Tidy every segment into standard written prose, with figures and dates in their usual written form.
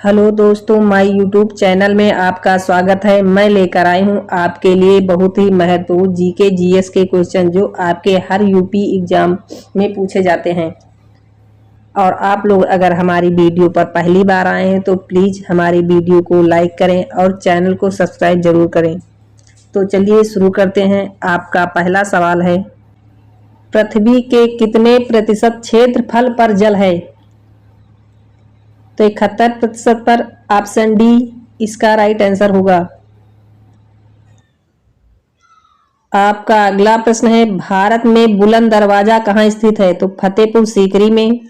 Hello दोस्तों, my YouTube channel में आपका स्वागत है। मैं लेकर आई हूं आपके लिए बहुत ही महत्वपूर्ण जीके जीएस के क्वेश्चन जो आपके हर यूपी एग्जाम में पूछे जाते हैं। और आप लोग अगर हमारी वीडियो पर पहली बार आए हैं तो प्लीज़ हमारी वीडियो को लाइक करें और चैनल को सब्सक्राइब जरूर करें। तो चलिए शुरू करते हैं। आपका पहला सवाल है, पृथ्वी के कितने प्रतिशत क्षेत्रफल पर जल है? तो 71% पर ऑप्शन डी इसका राइट आंसर होगा। आपका अगला प्रश्न है, भारत में बुलंद दरवाजा कहाँ स्थित है? तो फतेहपुर सीकरी में।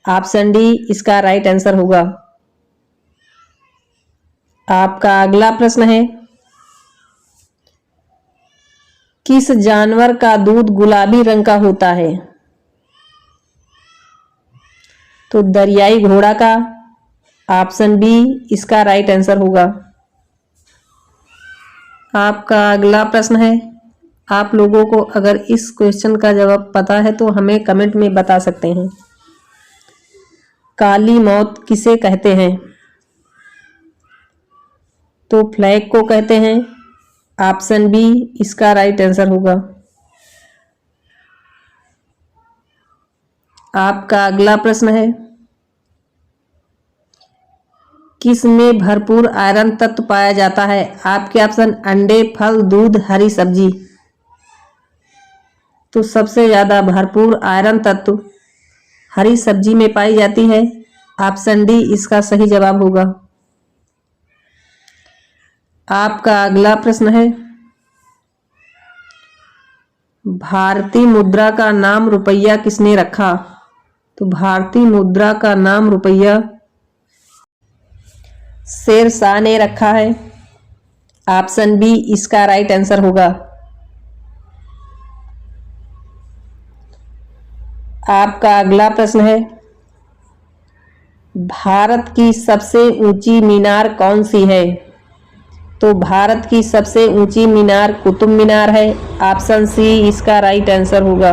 ऑप्शन डी इसका राइट आंसर होगा। आपका अगला प्रश्न है, किस जानवर का दूध गुलाबी रंग का होता है? तो दरियाई घोड़ा का। ऑप्शन बी इसका राइट आंसर होगा। आपका अगला प्रश्न है, आप लोगों को अगर इस क्वेश्चन का जवाब पता है तो हमें कमेंट में बता सकते हैं। काली मौत किसे कहते हैं? तो फ्लैग को कहते हैं। ऑप्शन बी इसका राइट आंसर होगा। आपका अगला प्रश्न है, किस में भरपूर आयरन तत्व पाया जाता है? आपके ऑप्शन अंडे, फल, दूध, हरी सब्जी। तो सबसे ज्यादा भरपूर आयरन तत्व हरी सब्जी में पाई जाती है। ऑप्शन डी इसका सही जवाब होगा। आपका अगला प्रश्न है, भारतीय मुद्रा का नाम रुपया किसने रखा? तो भारतीय मुद्रा का नाम रुपया शेरशाह ने रखा है। ऑप्शन बी इसका राइट आंसर होगा। आपका अगला प्रश्न है, भारत की सबसे ऊंची मीनार कौन सी है? तो भारत की सबसे ऊंची मीनार कुतुब मीनार है। ऑप्शन सी इसका राइट आंसर होगा।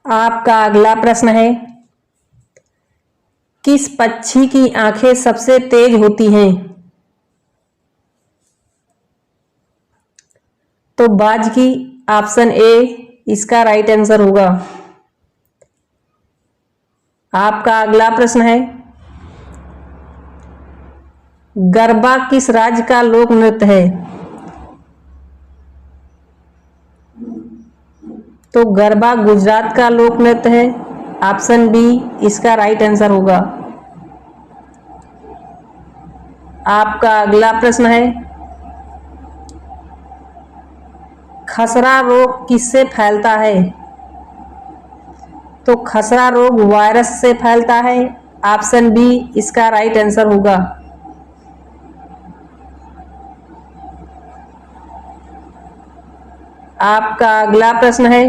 आपका अगला प्रश्न है, किस पक्षी की आंखें सबसे तेज होती हैं? तो बाज की। ऑप्शन ए इसका राइट आंसर होगा। आपका अगला प्रश्न है, गरबा किस राज्य का लोक नृत्य है? तो गरबा गुजरात का लोक नृत्य है। ऑप्शन बी इसका राइट आंसर होगा। आपका अगला प्रश्न है, खसरा रोग किससे फैलता है? तो खसरा रोग वायरस से फैलता है। ऑप्शन बी इसका राइट आंसर होगा। आपका अगला प्रश्न है,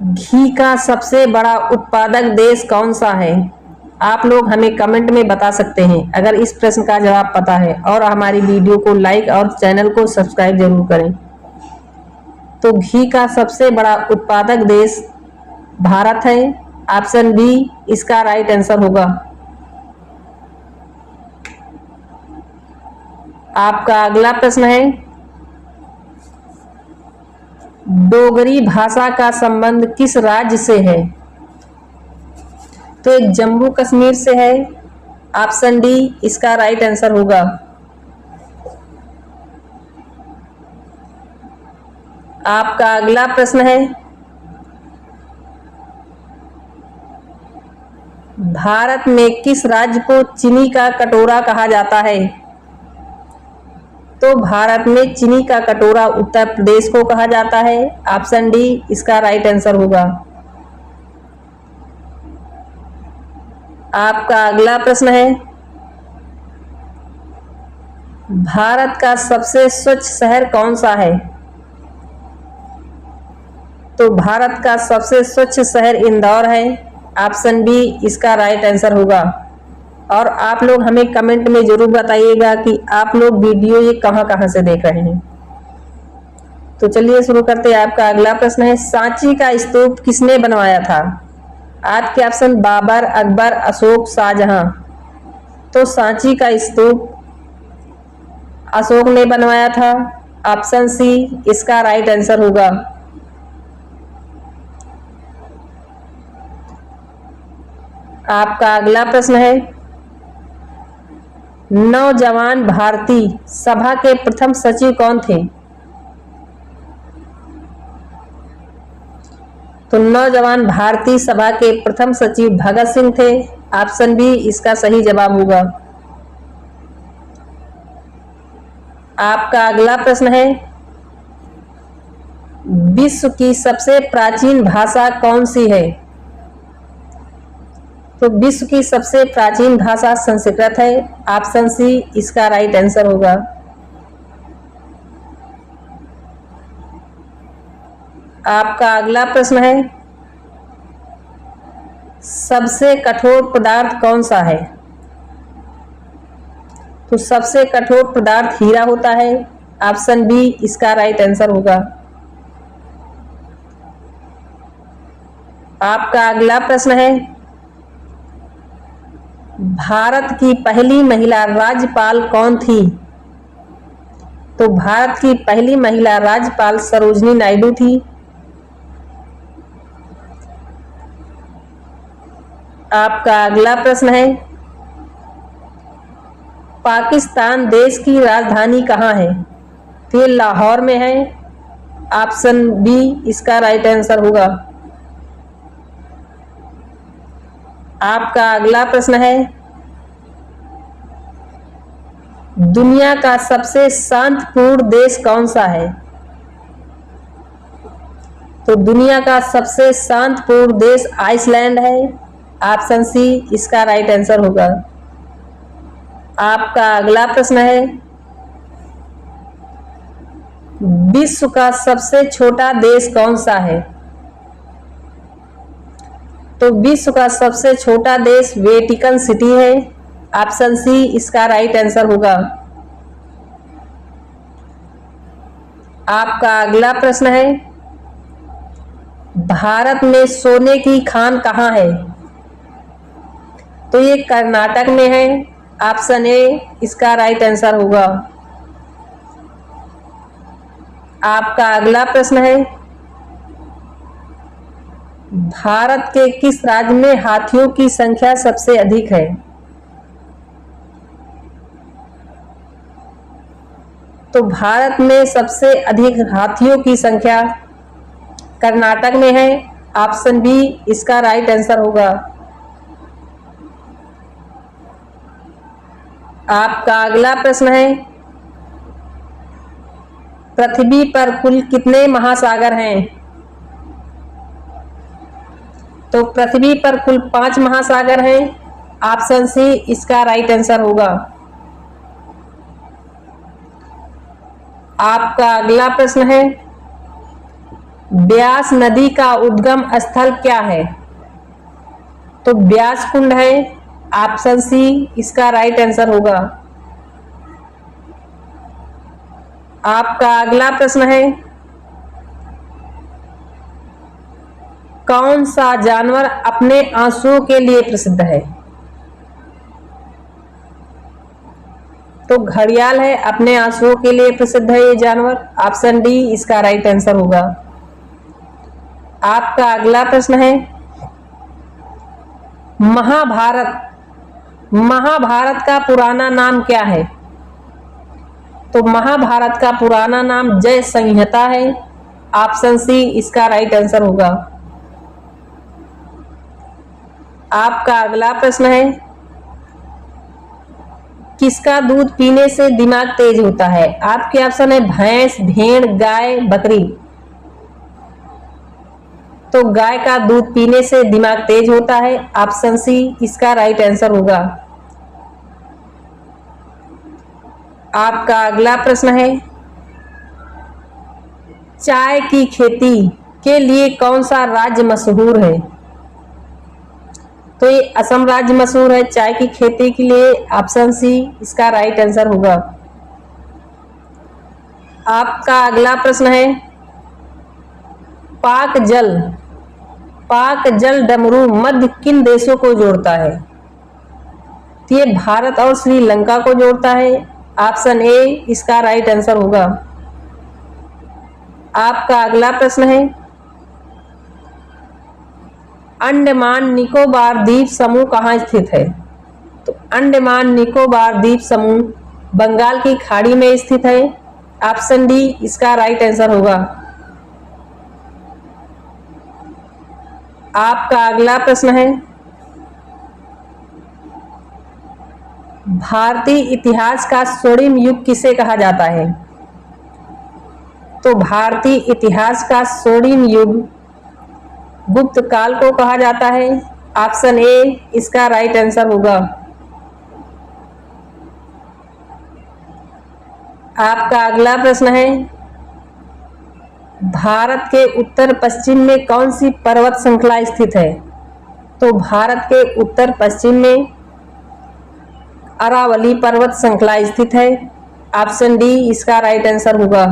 घी का सबसे बड़ा उत्पादक देश कौन सा है? आप लोग हमें कमेंट में बता सकते हैं अगर इस प्रश्न का जवाब पता है, और हमारी वीडियो को लाइक और चैनल को सब्सक्राइब जरूर करें। तो घी का सबसे बड़ा उत्पादक देश भारत है। ऑप्शन बी इसका राइट आंसर होगा। आपका अगला प्रश्न है, डोगरी भाषा का संबंध किस राज्य से है? तो एक जम्मू कश्मीर से है। ऑप्शन डी इसका राइट आंसर होगा। आपका अगला प्रश्न है, भारत में किस राज्य को चीनी का कटोरा कहा जाता है? तो भारत में चीनी का कटोरा उत्तर प्रदेश को कहा जाता है। ऑप्शन डी इसका राइट आंसर होगा। आपका अगला प्रश्न है, भारत का सबसे स्वच्छ शहर कौन सा है? तो भारत का सबसे स्वच्छ शहर इंदौर है। ऑप्शन बी इसका राइट आंसर होगा। और आप लोग हमें कमेंट में जरूर बताइएगा कि आप लोग वीडियो ये कहां से देख रहे हैं। तो चलिए शुरू करते हैं। आपका अगला प्रश्न है, सांची का स्तूप किसने बनवाया था? आपके ऑप्शन बाबर, अकबर, अशोक, शाहजहां। तो सांची का स्तूप अशोक ने बनवाया था। ऑप्शन सी इसका राइट आंसर होगा। आपका अगला प्रश्न है, नौजवान भारती सभा के प्रथम सचिव कौन थे? तो नौजवान भारतीय सभा के प्रथम सचिव भगत सिंह थे। ऑप्शन बी इसका सही जवाब होगा। आपका अगला प्रश्न है, विश्व की सबसे प्राचीन भाषा कौन सी है? तो विश्व की सबसे प्राचीन भाषा संस्कृत है। ऑप्शन सी इसका राइट आंसर होगा। आपका अगला प्रश्न है, सबसे कठोर पदार्थ कौन सा है? तो सबसे कठोर पदार्थ हीरा होता है। ऑप्शन बी इसका राइट आंसर होगा। आपका अगला प्रश्न है, भारत की पहली महिला राज्यपाल कौन थी? तो भारत की पहली महिला राज्यपाल सरोजिनी नायडू थी। आपका अगला प्रश्न है, पाकिस्तान देश की राजधानी कहाँ है? तो ये लाहौर में है। ऑप्शन बी इसका राइट आंसर होगा। आपका अगला प्रश्न है, दुनिया का सबसे शांतिपूर्ण देश कौन सा है? तो दुनिया का सबसे शांतिपूर्ण देश आइसलैंड है। ऑप्शन सी इसका राइट आंसर होगा। आपका अगला प्रश्न है, विश्व का सबसे छोटा देश कौन सा है? तो विश्व का सबसे छोटा देश वेटिकन सिटी है। ऑप्शन सी इसका राइट आंसर होगा। आपका अगला प्रश्न है, भारत में सोने की खान कहाँ है? तो ये कर्नाटक में है। ऑप्शन ए इसका राइट आंसर होगा। आपका अगला प्रश्न है, भारत के किस राज्य में हाथियों की संख्या सबसे अधिक है? तो भारत में सबसे अधिक हाथियों की संख्या कर्नाटक में है। ऑप्शन बी इसका राइट आंसर होगा। आपका अगला प्रश्न है, पृथ्वी पर कुल कितने महासागर हैं? तो पृथ्वी पर कुल 5 महासागर हैं। ऑप्शन सी इसका राइट आंसर होगा। आपका अगला प्रश्न है, ब्यास नदी का उद्गम स्थल क्या है? तो ब्यास कुंड है। ऑप्शन सी इसका राइट आंसर होगा। आपका अगला प्रश्न है, कौन सा जानवर अपने आंसुओं के लिए प्रसिद्ध है? तो घड़ियाल है, अपने आंसुओं के लिए प्रसिद्ध है ये जानवर। ऑप्शन डी इसका राइट आंसर होगा। आपका अगला प्रश्न है, महाभारत का पुराना नाम क्या है? तो महाभारत का पुराना नाम जय संहिता है। ऑप्शन सी इसका राइट आंसर होगा। आपका अगला प्रश्न है, किसका दूध पीने से दिमाग तेज होता है? आपके ऑप्शन है भैंस, भेड़, गाय, बकरी। तो गाय का दूध पीने से दिमाग तेज होता है। ऑप्शन सी इसका राइट आंसर होगा। आपका अगला प्रश्न है, चाय की खेती के लिए कौन सा राज्य मशहूर है? तो ये असम राज्य मशहूर है चाय की खेती के लिए। ऑप्शन सी इसका राइट आंसर होगा। आपका अगला प्रश्न है, पाक जल डमरू मध्य किन देशों को जोड़ता है? तो ये भारत और श्रीलंका को जोड़ता है। ऑप्शन ए इसका राइट आंसर होगा। आपका अगला प्रश्न है, अंडमान निकोबार द्वीप समूह कहाँ स्थित है? तो अंडमान निकोबार द्वीप समूह बंगाल की खाड़ी में स्थित है। ऑप्शन डी इसका राइट आंसर होगा। आपका अगला प्रश्न है, भारतीय इतिहास का स्वर्णिम युग किसे कहा जाता है? तो भारतीय इतिहास का स्वर्णिम युग गुप्त काल को कहा जाता है। ऑप्शन ए इसका राइट आंसर होगा। आपका अगला प्रश्न है, भारत के उत्तर पश्चिम में कौन सी पर्वत श्रृंखला स्थित है? तो भारत के उत्तर पश्चिम में अरावली पर्वत श्रृंखला स्थित है। ऑप्शन डी इसका राइट आंसर होगा।